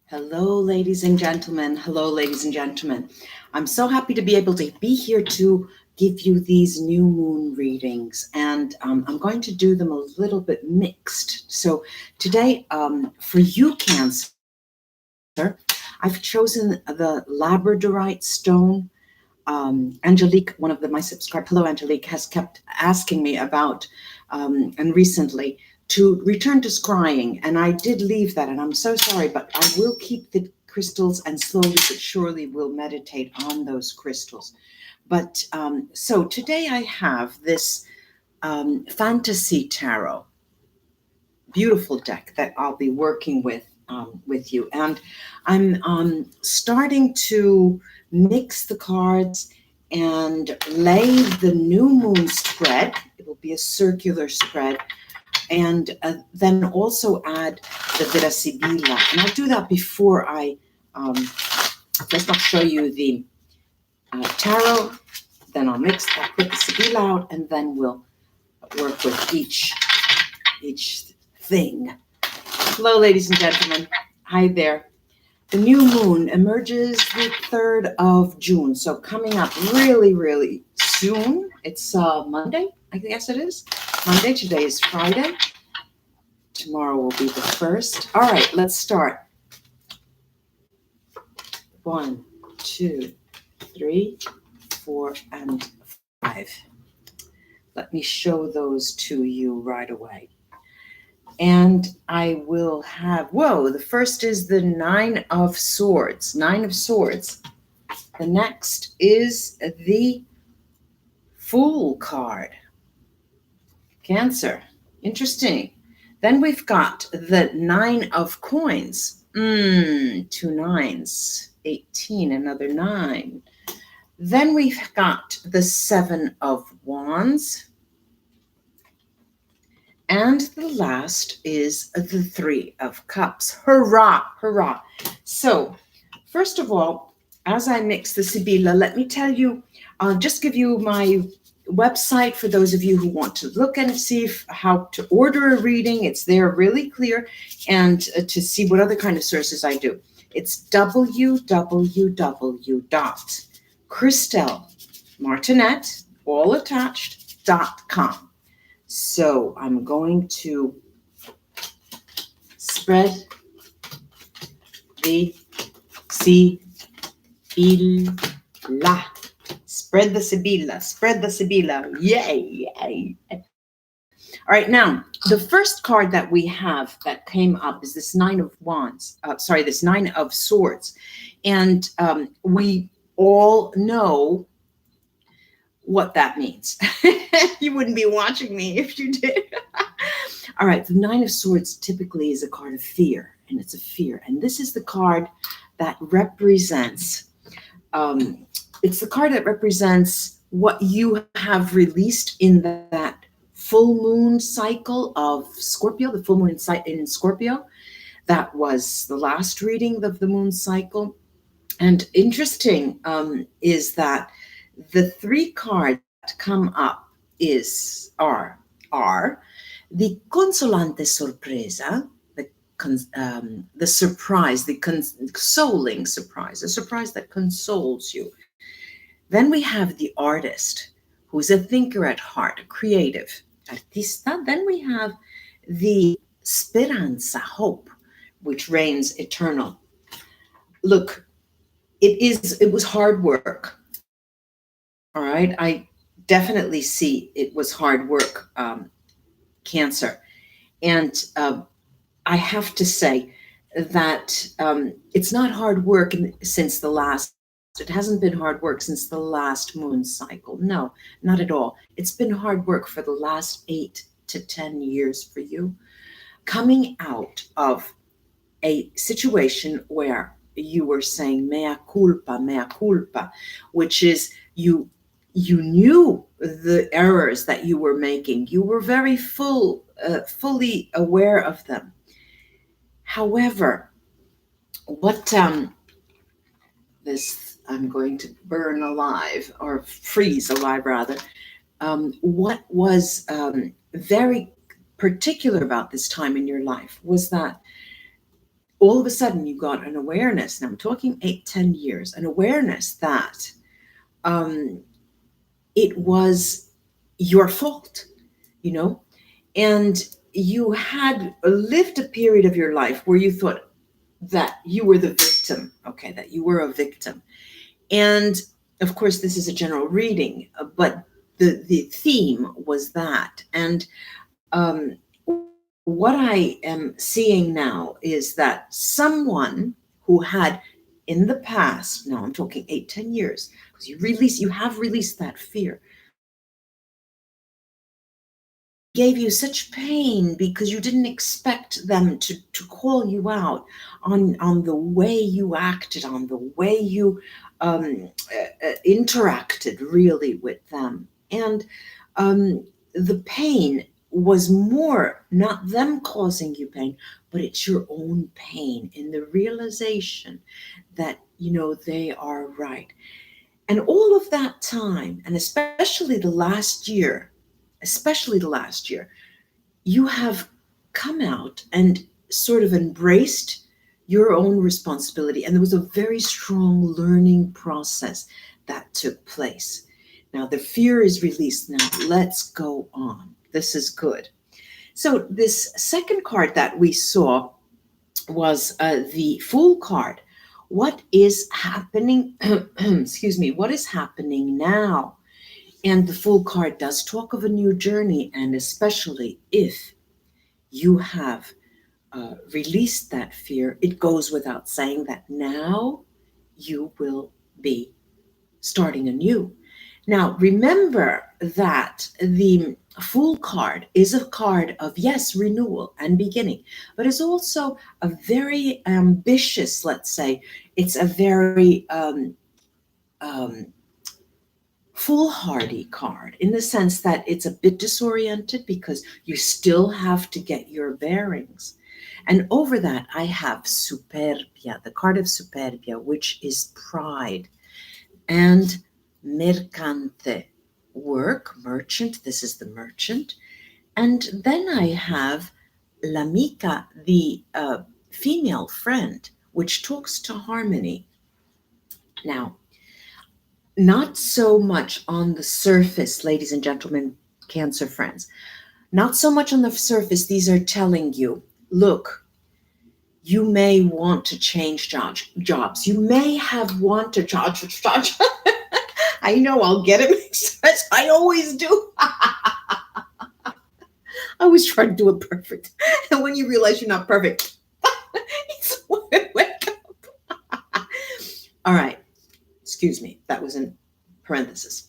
Hello, ladies and gentlemen. Hello, ladies and gentlemen. I'm so happy to be able to be here to give you these new moon readings, and I'm going to do them a little bit mixed. So today, for you, Cancer, I've chosen the labradorite stone. Angelique, one of my subscribers, hello Angelique, has kept asking me about, and recently, to return to scrying, and I did leave that, and I'm so sorry, but I will keep the crystals and slowly but surely will meditate on those crystals. But so today I have this fantasy tarot, beautiful deck that I'll be working with you, and I'm starting to mix the cards and lay the new moon spread. It will be a circular spread, and then also add the Vera Sibilla. And I'll do that before I just I'll show you the tarot. Then I'll mix that, put the Sibilla out, and then we'll work with each thing. Hello, ladies and gentlemen. Hi there. The new moon emerges the 3rd of June, so coming up really, really soon. It's Monday, I guess it is. Monday, today is Friday. Tomorrow will be the 1st. All right, let's start. 1, 2, 3, 4, and 5. Let me show those to you right away. And I will have, whoa, the first is the 9 of Swords. 9 of Swords. The next is the Fool card. Cancer. Interesting. Then we've got the 9 of Coins. 2 9s. 18, another 9. Then we've got the 7 of Wands. And the last is the 3 of Cups. Hurrah, hurrah. So, first of all, as I mix the Sibilla, let me tell you, I'll just give you my website for those of you who want to look and see how to order a reading. It's there really clear, and to see what other kind of sources I do. It's www.Christelle, Martinette, all attached.com. So I'm going to spread the Sibilla. Spread the Sibilla. Spread the Sibilla. Yay, yay. All right, now, the first card that we have that came up is this 9 of Wands. This 9 of Swords. And we all know what that means. You wouldn't be watching me if you did. All right, the 9 of Swords typically is a card of fear, and it's a fear. And this is the card that represents, it's the card that represents what you have released in that full moon cycle of Scorpio, the full moon in Scorpio. That was the last reading of the moon cycle. And interesting is that the 3 cards that come up are the consolante sorpresa, the surprise, the consoling surprise, a surprise that consoles you. Then we have the artist, who's a thinker at heart, a creative, artista. Then we have the speranza, hope, which reigns eternal. Look, it was hard work. All right, I definitely see it was hard work, Cancer. And I have to say that it's not hard work since the last, it hasn't been hard work since the last moon cycle. No, not at all. It's been hard work for the last 8 to 10 years for you. Coming out of a situation where you were saying mea culpa, which is you knew the errors that you were making. You were very fully aware of them. However, what this I'm going to burn alive, or freeze alive rather. What was very particular about this time in your life was that all of a sudden you got an awareness. Now I'm talking 8-10 years, an awareness that it was your fault, you know, and you had lived a period of your life where you thought that you were the victim, okay, that you were a victim. And of course, this is a general reading, but the theme was that. And what I am seeing now is that someone who had in the past, now I'm talking 8-10 years, because you have released that fear, gave you such pain because you didn't expect them to call you out on the way you acted, on the way you interacted really with them. And the pain was more not them causing you pain, but it's your own pain in the realization that, you know, they are right. And all of that time, and especially the last year, you have come out and sort of embraced your own responsibility. And there was a very strong learning process that took place. Now the fear is released. Now let's go on. This is good. So this second card that we saw was the Fool card. What is happening? Excuse me. What is happening now? And the Fool card does talk of a new journey, and especially if you have released that fear, it goes without saying that now you will be starting anew. Now, remember that the Fool card is a card of, yes, renewal and beginning, but it's also a very ambitious, let's say, it's a very foolhardy card in the sense that it's a bit disoriented because you still have to get your bearings. And over that, I have Superbia, the card of Superbia, which is pride, and Mercante, work, merchant. This is the merchant. And then I have L'Amica, the female friend, which talks to harmony. Now, not so much on the surface, ladies and gentlemen, Cancer friends. Not so much on the surface. These are telling you, look, you may want to change jobs. You may have wanted jobs. I know I'll get it mixed. I always do. I always try to do it perfect. And when you realize you're not perfect, it's wake up. All right. Excuse me. That was in parenthesis.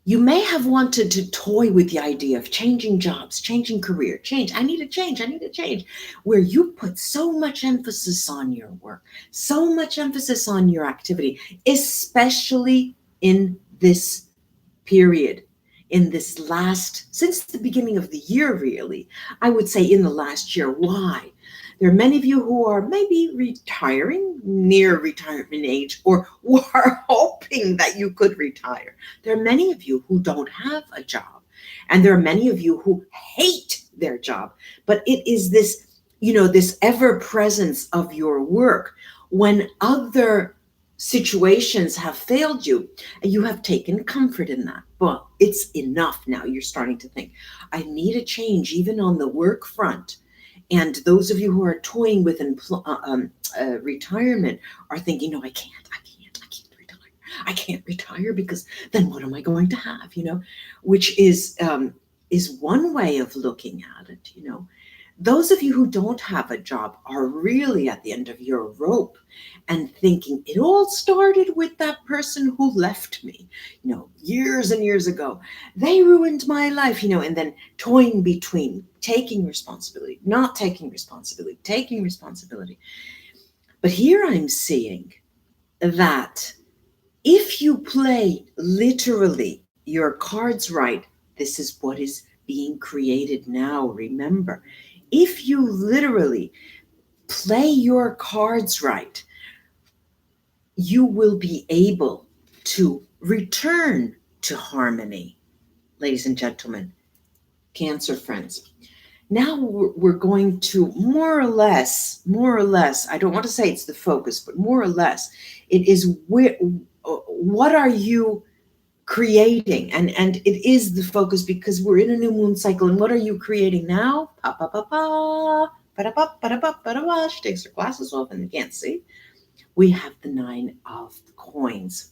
You may have wanted to toy with the idea of changing jobs, changing career, change. I need to change, where you put so much emphasis on your work, so much emphasis on your activity, especially in this period, in this since the beginning of the year, really. I would say in the last year. Why? There are many of you who are maybe retiring, near retirement age, or who are hoping that you could retire. There are many of you who don't have a job. And there are many of you who hate their job. But it is this, this ever presence of your work when other situations have failed you, and you have taken comfort in that. Well, it's enough now. You're starting to think, I need a change, even on the work front. And those of you who are toying with retirement are thinking, no, I can't retire. I can't retire because then what am I going to have? Which is one way of looking at it. Those of you who don't have a job are really at the end of your rope and thinking it all started with that person who left me, years and years ago. They ruined my life, and then toying between taking responsibility, not taking responsibility, taking responsibility. But here I'm seeing that if you play literally your cards right, this is what is being created now. Remember, if you literally play your cards right, you will be able to return to harmony. Ladies and gentlemen, Cancer friends, Now we're going to more or less, I don't want to say it's the focus, but more or less, it is what are you creating? And it is the focus because we're in a new moon cycle. And what are you creating now? Pa pa pa pa. She takes her glasses off and you can't see. We have the 9 of coins.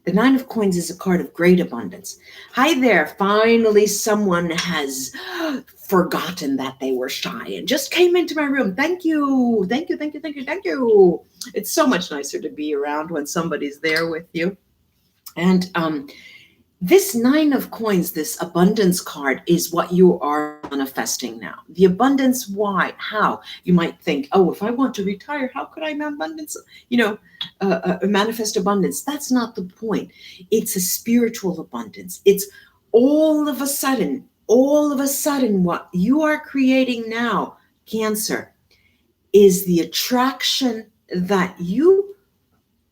The 9 of coins is a card of great abundance. Hi there. Finally, someone has forgotten that they were shy and just came into my room. Thank you. Thank you. Thank you. Thank you. Thank you. It's so much nicer to be around when somebody's there with you. And this 9 of coins, this abundance card, is what you are manifesting now. The abundance, why? How? You might think, oh, if I want to retire, how could I manifest abundance? That's not the point. It's a spiritual abundance. It's all of a sudden, what you are creating now, Cancer, is the attraction that you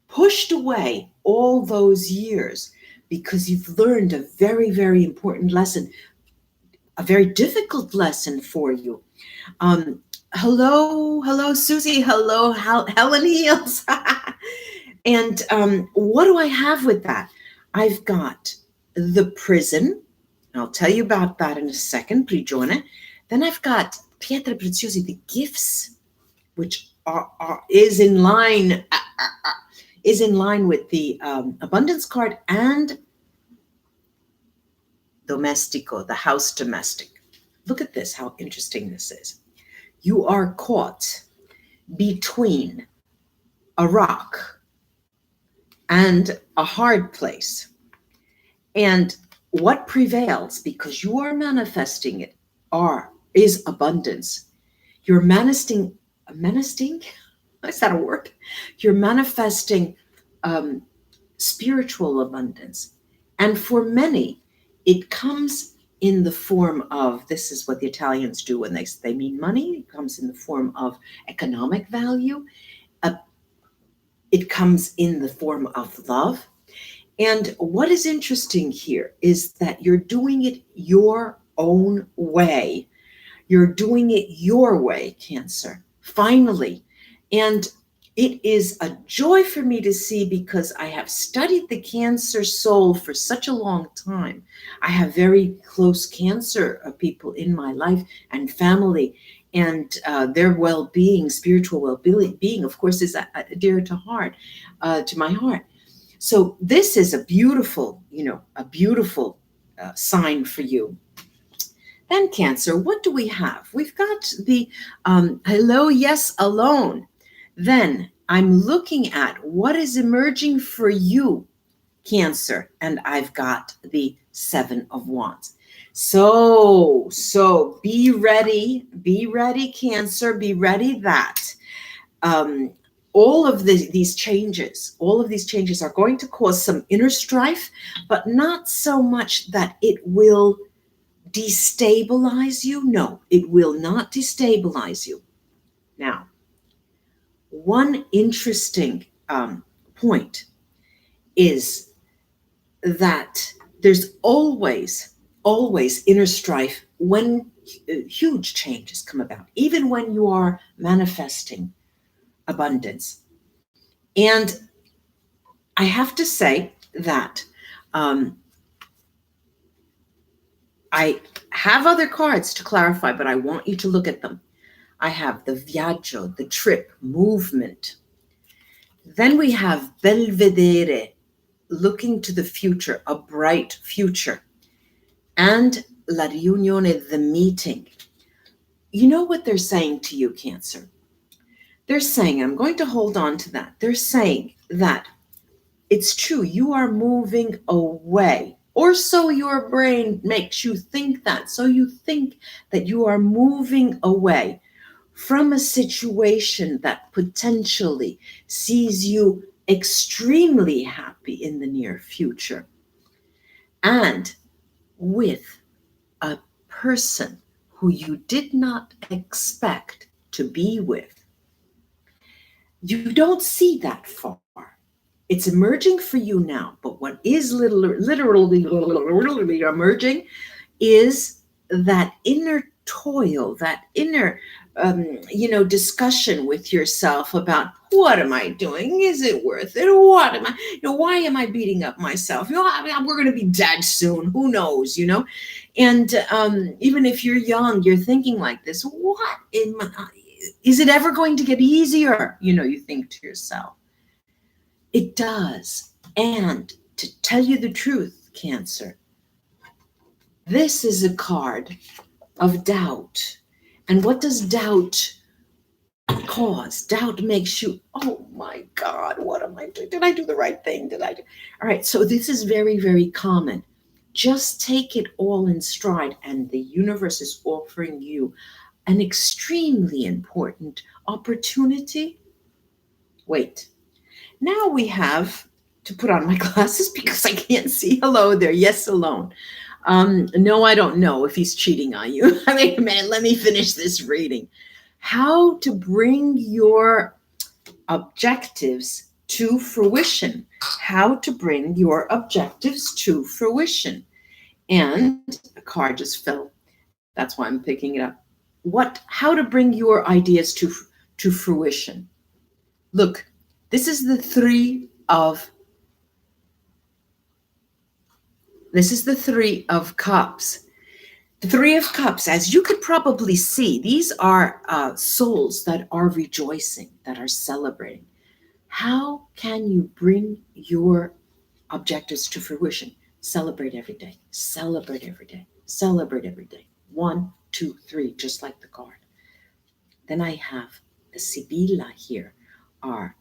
pushed away all those years because you've learned a very, very important lesson, a very difficult lesson for you. Hello, Susie. Hello, Helen Heels. And what do I have with that? I've got the prison. I'll tell you about that in a second, Prigione. Then I've got Pietre Preziosi, the gifts, which is in line with the abundance card, and domestico, the house domestic. Look at this, how interesting this is. You are caught between a rock and a hard place. And what prevails, because you are manifesting it, is abundance. You're manifesting, is that a word? You're manifesting spiritual abundance. And for many, it comes in the form of, this is what the Italians do when they mean money. It comes in the form of economic value. It comes in the form of love. And what is interesting here is that you're doing it your own way. You're doing it your way, Cancer, finally. And it is a joy for me to see, because I have studied the Cancer soul for such a long time. I have very close Cancer people in my life and family, and their well-being, spiritual well-being, of course, is dear to my heart. So this is a beautiful, sign for you. Then Cancer, what do we have? We've got the hello, yes, alone. Then I'm looking at what is emerging for you, Cancer, and I've got the 7 of Wands. So be ready, Cancer, be ready that all of these changes are going to cause some inner strife, but not so much that it will destabilize you. No, it will not destabilize you. Now, one interesting point is that there's always inner strife when huge changes come about, even when you are manifesting abundance. And I have to say that I have other cards to clarify, but I want you to look at them. I have the viaggio, the trip, movement. Then we have belvedere, looking to the future, a bright future. And la riunione, the meeting. You know what they're saying to you, Cancer? They're saying, I'm going to hold on to that. They're saying that it's true, you are moving away, or so your brain makes you think that. So you think that you are moving away from a situation that potentially sees you extremely happy in the near future, and with a person who you did not expect to be with. You don't see that far. It's emerging for you now, but what is literally emerging is that inner toil, that inner, discussion with yourself about what am I doing? Is it worth it? What am I? Why am I beating up myself? We're going to be dead soon. Who knows? And even if you're young, you're thinking like this. Is it ever going to get easier? You think to yourself. It does. And to tell you the truth, Cancer, this is a card of doubt. And what does doubt cause? Doubt makes you, oh my God, what am I doing? Did I do the right thing? All right, so this is very, very common. Just take it all in stride, and the universe is offering you an extremely important opportunity. Wait. Now we have to put on my glasses because I can't see. Hello there. Yes, alone. No, I don't know if he's cheating on you. Wait a minute. Let me finish this reading. How to bring your objectives to fruition. How to bring your objectives to fruition. And a card just fell. That's why I'm picking it up. How to bring your ideas to fruition. Look. This is the Three of Cups. The Three of Cups, as you could probably see, these are souls that are rejoicing, that are celebrating. How can you bring your objectives to fruition? Celebrate every day. Celebrate every day. Celebrate every day. 1, 2, 3, just like the card. Then I have the Sibilla here, are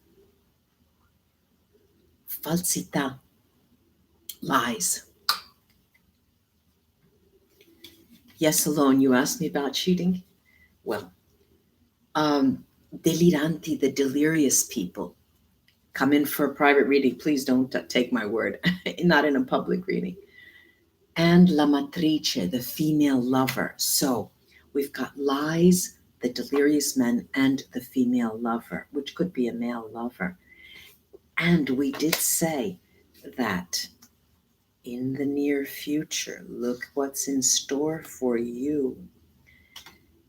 falsità, lies. Yes, alone. You asked me about cheating? Well, deliranti, the delirious people. Come in for a private reading. Please don't take my word. Not in a public reading. And la matrice, the female lover. So we've got lies, the delirious men, and the female lover, which could be a male lover. And we did say that in the near future, look what's in store for you.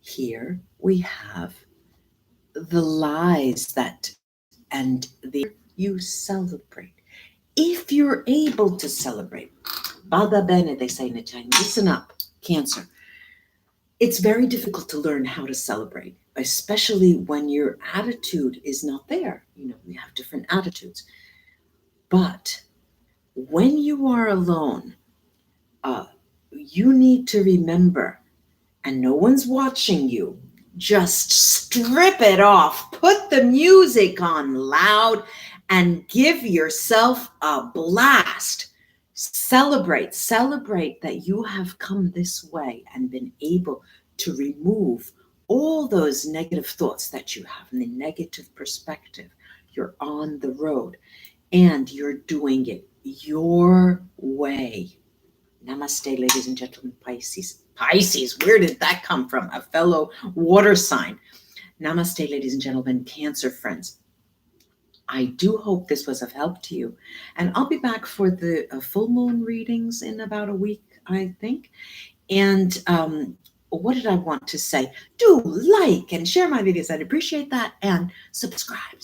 Here we have the lies and you celebrate. If you're able to celebrate, bada bene, they say in Italian, listen up, Cancer. It's very difficult to learn how to celebrate, especially when your attitude is not there. We have different attitudes. But when you are alone, you need to remember, and no one's watching you, just strip it off, put the music on loud, and give yourself a blast. Celebrate that you have come this way and been able to remove all those negative thoughts that you have and the negative perspective. You're on the road and you're doing it your way. Namaste, ladies and gentlemen, Pisces. Pisces, where did that come from? A fellow water sign. Namaste, ladies and gentlemen, Cancer friends. I do hope this was of help to you. And I'll be back for the full moon readings in about a week, I think. And what did I want to say? Do like and share my videos. I'd appreciate that. And subscribe.